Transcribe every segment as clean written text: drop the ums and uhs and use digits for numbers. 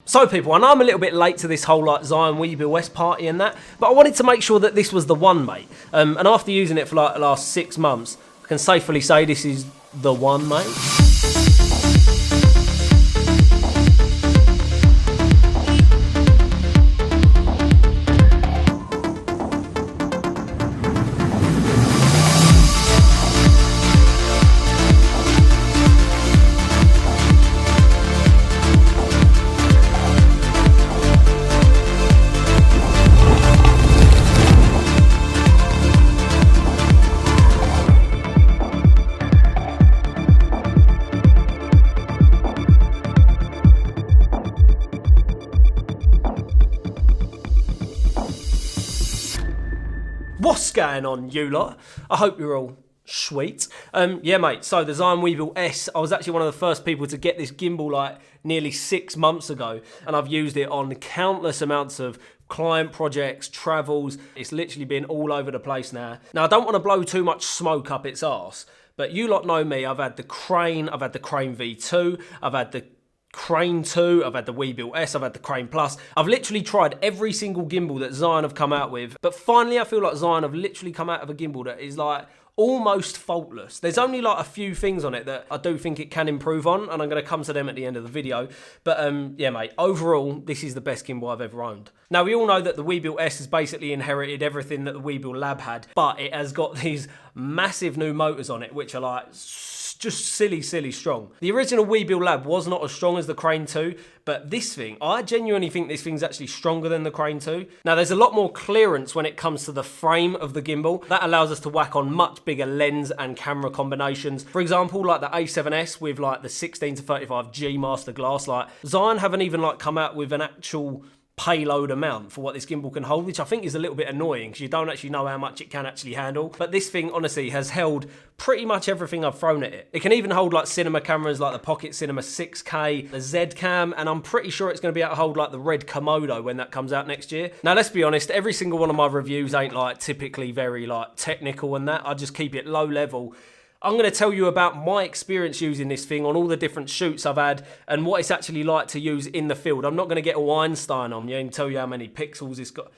So people, I know I'm a little bit late to this whole like Zhiyun Weebill S party and that, but I wanted to make sure that this was the one, mate. And after using it for like the last 6 months, I can safely say this is the one, mate. What's going on, you lot? I hope you're all sweet. Yeah, mate, so the Zhiyun Weebill S, I was actually one of the first people to get this gimbal like nearly 6 months ago, and I've used it on countless amounts of client projects, travels. It's literally been all over the place now. Now, I don't want to blow too much smoke up its arse, but you lot know me. I've had the Crane, I've had the Crane V2, I've had the Crane 2, I've had the Weebill S, I've had the Crane Plus. I've literally tried every single gimbal that Zhiyun have come out with, but finally I feel like Zhiyun have literally come out of a gimbal that is like almost faultless. There's only like a few things on it that I do think it can improve on, and I'm going to come to them at the end of the video. But yeah, mate, overall, this is the best gimbal I've ever owned. Now, we all know that the Weebill S has basically inherited everything that the Weebill Lab had, but it has got these massive new motors on it, which are like just silly strong. The original Weebill Lab was not as strong as the Crane 2, but this thing, I genuinely think this thing's actually stronger than the Crane 2. Now, there's a lot more clearance when it comes to the frame of the gimbal. That allows us to whack on much bigger lens and camera combinations. For example, like the A7S with like the 16-35 G master glass, like Zhiyun haven't even like come out with an actual payload amount for what this gimbal can hold, which I think is a little bit annoying because you don't actually know how much it can actually handle. But this thing honestly has held pretty much everything I've thrown at it. It can even hold like cinema cameras like the Pocket Cinema 6K, the Z-Cam, and I'm pretty sure it's going to be able to hold like the Red Komodo when that comes out next year. Now, let's be honest, every single one of my reviews ain't like typically very like technical and that. I just keep it low level. I'm going to tell you about my experience using this thing on all the different shoots I've had and what it's actually like to use in the field. I'm not going to get all Einstein on you and tell you how many pixels it's got.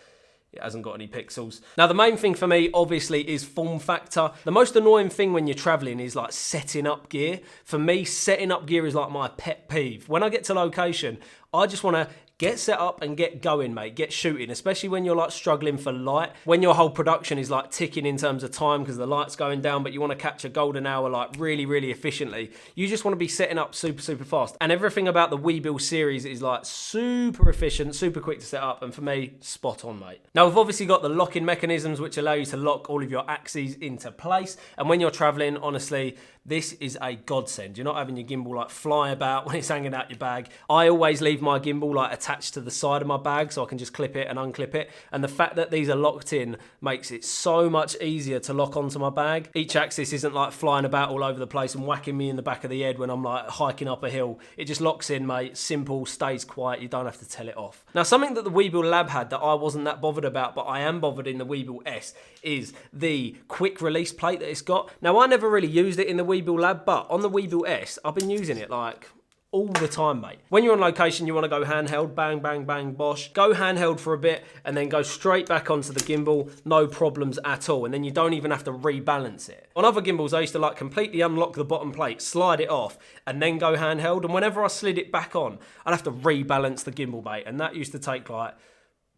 It hasn't got any pixels. Now, the main thing for me, obviously, is form factor. The most annoying thing when you're traveling is like setting up gear. For me, setting up gear is like my pet peeve. When I get to location, I just want to get set up and get going, mate. Get shooting, especially when you're like struggling for light. When your whole production is like ticking in terms of time because the light's going down, but you want to catch a golden hour like really efficiently. You just want to be setting up super fast. And everything about the Weebill series is like super efficient, super quick to set up. And for me, spot on, mate. Now, we've obviously got the locking mechanisms, which allow you to lock all of your axes into place. And when you're traveling, honestly, this is a godsend. You're not having your gimbal like fly about when it's hanging out your bag. I always leave my gimbal like attached to the side of my bag so I can just clip it and unclip it. And the fact that these are locked in makes it so much easier to lock onto my bag. Each axis isn't like flying about all over the place and whacking me in the back of the head when I'm like hiking up a hill. It just locks in, mate. Simple, stays quiet. You don't have to tell it off. Now, something that the Weebill Lab had that I wasn't that bothered about, but I am bothered in the Weebill S, is the quick release plate that it's got. Now, I never really used it in the Weebill Lab, but on the Weebill S, I've been using it like all the time, mate. When you're on location, you want to go handheld, bang, bosh. Go handheld for a bit and then go straight back onto the gimbal, no problems at all. And then you don't even have to rebalance it. On other gimbals, I used to like completely unlock the bottom plate, slide it off, and then go handheld. And whenever I slid it back on, I'd have to rebalance the gimbal, mate. And that used to take like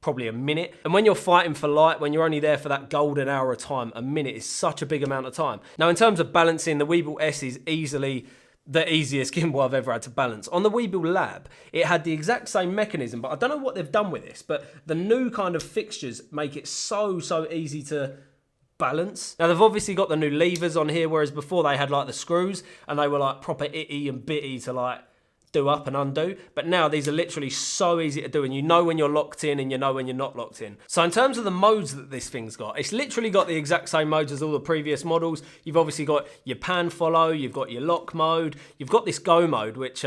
probably a minute. And when you're fighting for light, when you're only there for that golden hour of time, a minute is such a big amount of time. Now, in terms of balancing, the Weebill S is easily the easiest gimbal I've ever had to balance. On the Weebill Lab, it had the exact same mechanism, but I don't know what they've done with this, but the new kind of fixtures make it so easy to balance. Now, they've obviously got the new levers on here, whereas before they had like the screws and they were like proper itty and bitty to like do up and undo, but now these are literally so easy to do, and you know when you're locked in and you know when you're not locked in. So in terms of the modes that this thing's got, it's literally got the exact same modes as all the previous models. You've obviously got your pan follow, you've got your lock mode, you've got this go mode, which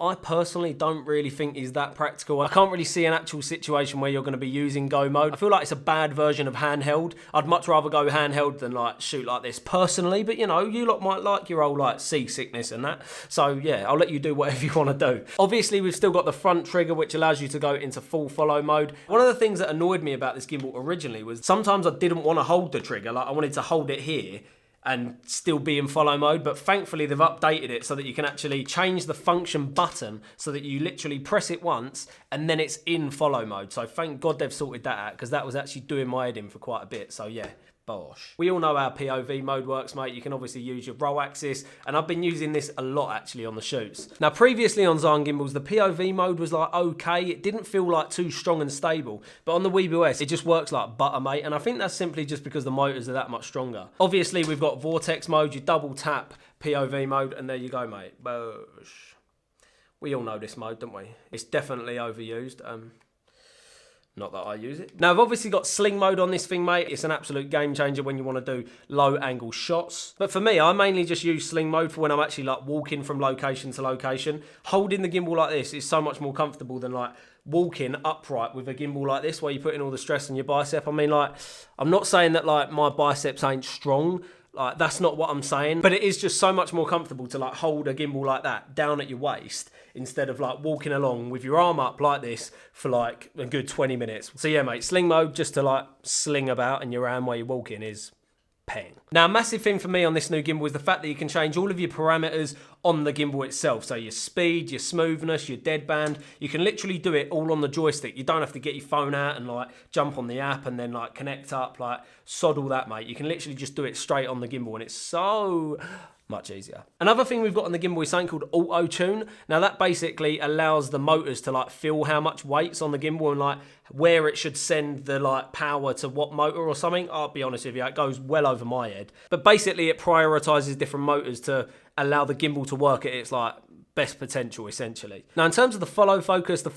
I personally don't really think is that practical. I can't really see an actual situation where you're going to be using Go mode. I feel like it's a bad version of handheld. I'd much rather go handheld than like shoot like this personally, but you know, you lot might like your old like seasickness and that. So yeah, I'll let you do whatever you want to do. Obviously, we've still got the front trigger, which allows you to go into full follow mode. One of the things that annoyed me about this gimbal originally was sometimes I didn't want to hold the trigger. Like I wanted to hold it here and still be in follow mode, but thankfully they've updated it so that you can actually change the function button so that you literally press it once and then it's in follow mode. So thank God they've sorted that out, because that was actually doing my head in for quite a bit. So yeah, bosh. We all know how POV mode works, mate. You can obviously use your roll axis, and I've been using this a lot actually on the shoots. Now previously on Zhiyun gimbals, the POV mode was like okay, it didn't feel like too strong and stable, but on the Weebill S, it just works like butter, mate, and I think that's simply just because the motors are that much stronger. Obviously we've got Vortex mode, you double tap POV mode, and there you go, mate. Bosh. We all know this mode, don't we? It's definitely overused. Not that I use it. Now, I've obviously got Sling Mode on this thing, mate. It's an absolute game changer when you want to do low angle shots. But for me, I mainly just use Sling Mode for when I'm actually like walking from location to location. Holding the gimbal like this is so much more comfortable than like walking upright with a gimbal like this where you put in all the stress on your bicep. I mean, like, I'm not saying that like my biceps ain't strong. Like, that's not what I'm saying, but it is just so much more comfortable to like hold a gimbal like that down at your waist instead of like walking along with your arm up like this for like a good 20 minutes. So yeah, mate, Sling Mode just to like sling about and your arm while you're walking is peng. Now, a massive thing for me on this new gimbal is the fact that you can change all of your parameters on the gimbal itself. So your speed, your smoothness, your deadband, you can literally do it all on the joystick. You don't have to get your phone out and like jump on the app and then like connect up, like sod all that, mate. You can literally just do it straight on the gimbal and it's so much easier. Another thing we've got on the gimbal is something called auto tune. Now that basically allows the motors to like feel how much weight's on the gimbal and like where it should send the like power to what motor or something. I'll be honest with you, it goes well over my head. But basically it prioritizes different motors to allow the gimbal to work at its like best potential, essentially. Now, in terms of the follow focus for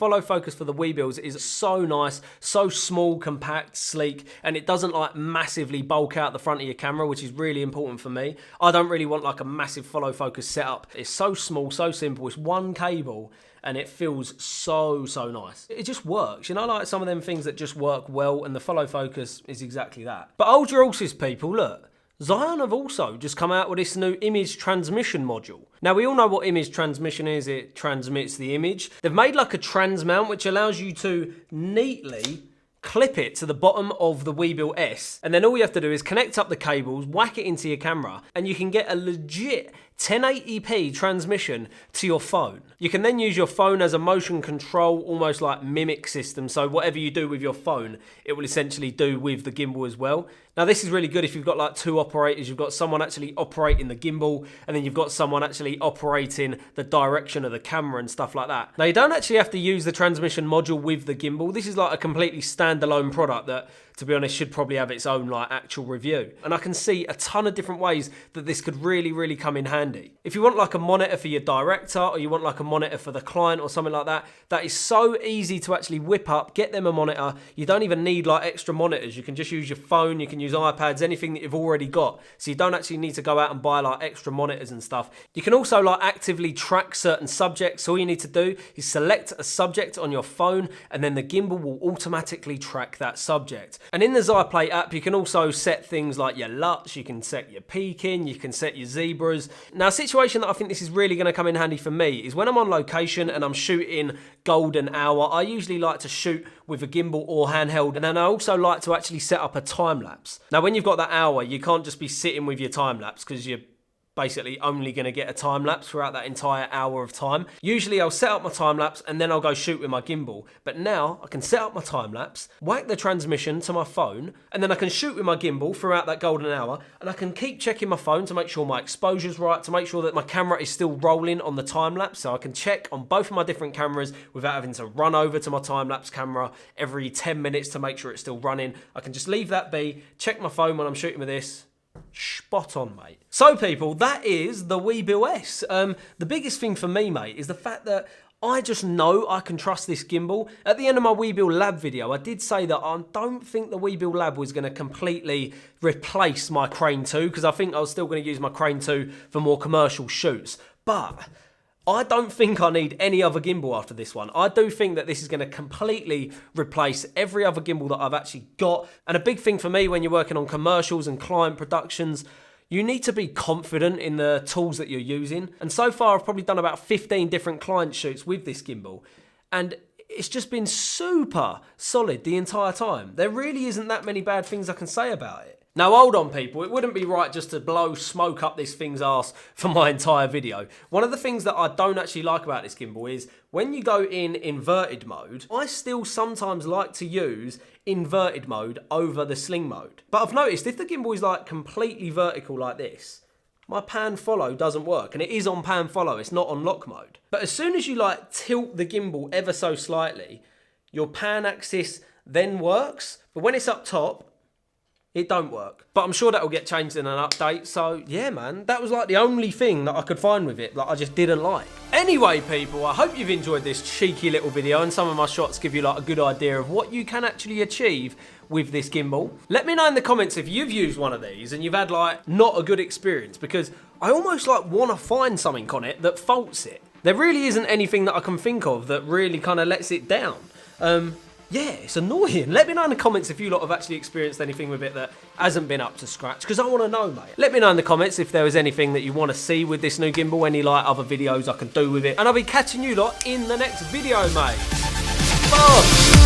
the Weebills is so nice, so small, compact, sleek, and it doesn't like massively bulk out the front of your camera, which is really important for me. I don't really want like a massive follow focus setup. It's so small, so simple. It's one cable and it feels so nice. It just works, you know, like some of them things that just work well, and the follow focus is exactly that. But hold your horses, people, look. Zhiyun have also just come out with this new image transmission module. Now, we all know what image transmission is. It transmits the image. They've made like a trans mount, which allows you to neatly clip it to the bottom of the Weebill S, and then all you have to do is connect up the cables, whack it into your camera, and you can get a legit 1080p transmission to your phone. You can then use your phone as a motion control, almost like mimic system, so whatever you do with your phone, it will essentially do with the gimbal as well. Now, this is really good if you've got like two operators. You've got someone actually operating the gimbal, and then you've got someone actually operating the direction of the camera and stuff like that. Now, you don't actually have to use the transmission module with the gimbal. This is like a completely standalone product that, to be honest, should probably have its own like actual review. And I can see a ton of different ways that this could really come in handy. If you want like a monitor for your director, or you want like a monitor for the client or something like that, that is so easy to actually whip up, get them a monitor. You don't even need like extra monitors. You can just use your phone, you can use iPads, anything that you've already got. So you don't actually need to go out and buy like extra monitors and stuff. You can also like actively track certain subjects. All you need to do is select a subject on your phone, and then the gimbal will automatically track that subject. And in the Zyplay app, you can also set things like your LUTs, you can set your peaking, you can set your zebras. Now, a situation that I think this is really going to come in handy for me is when I'm on location and I'm shooting golden hour. I usually like to shoot with a gimbal or handheld, and then I also like to actually set up a time lapse. Now, when you've got that hour, you can't just be sitting with your time lapse because you're basically only going to get a time lapse throughout that entire hour of time. Usually I'll set up my time lapse and then I'll go shoot with my gimbal. But now I can set up my time lapse, whack the transmission to my phone, and then I can shoot with my gimbal throughout that golden hour, and I can keep checking my phone to make sure my exposure's right, to make sure that my camera is still rolling on the time lapse. So I can check on both of my different cameras without having to run over to my time lapse camera every 10 minutes to make sure it's still running. I can just leave that be, check my phone when I'm shooting with this. Spot on, mate. So people, that is the Weebill S. The biggest thing for me, mate, is the fact that I just know I can trust this gimbal. At the end of my Weebill Lab video, I did say that I don't think the Weebill Lab was going to completely replace my Crane 2, because I think I was still going to use my Crane 2 for more commercial shoots. But I don't think I need any other gimbal after this one. I do think that this is going to completely replace every other gimbal that I've actually got. And a big thing for me when you're working on commercials and client productions, you need to be confident in the tools that you're using. And so far, I've probably done about 15 different client shoots with this gimbal. And it's just been super solid the entire time. There really isn't that many bad things I can say about it. Now hold on people, it wouldn't be right just to blow smoke up this thing's arse for my entire video. One of the things that I don't actually like about this gimbal is when you go in inverted mode, I still sometimes like to use inverted mode over the sling mode. But I've noticed if the gimbal is like completely vertical like this, my pan follow doesn't work, and it is on pan follow, it's not on lock mode. But as soon as you like tilt the gimbal ever so slightly, your pan axis then works, but when it's up top, it don't work. But I'm sure that will get changed in an update. So yeah, man, that was like the only thing that I could find with it that I just didn't like. Anyway, people, I hope you've enjoyed this cheeky little video, and some of my shots give you like a good idea of what you can actually achieve with this gimbal. Let me know in the comments if you've used one of these and you've had like not a good experience, because I almost like want to find something on it that faults it. There really isn't anything that I can think of that really kind of lets it down. Yeah, it's annoying. Let me know in the comments if you lot have actually experienced anything with it that hasn't been up to scratch, because I want to know, mate. Let me know in the comments if there was anything that you want to see with this new gimbal, any like other videos I can do with it, and I'll be catching you lot in the next video, mate. Bye.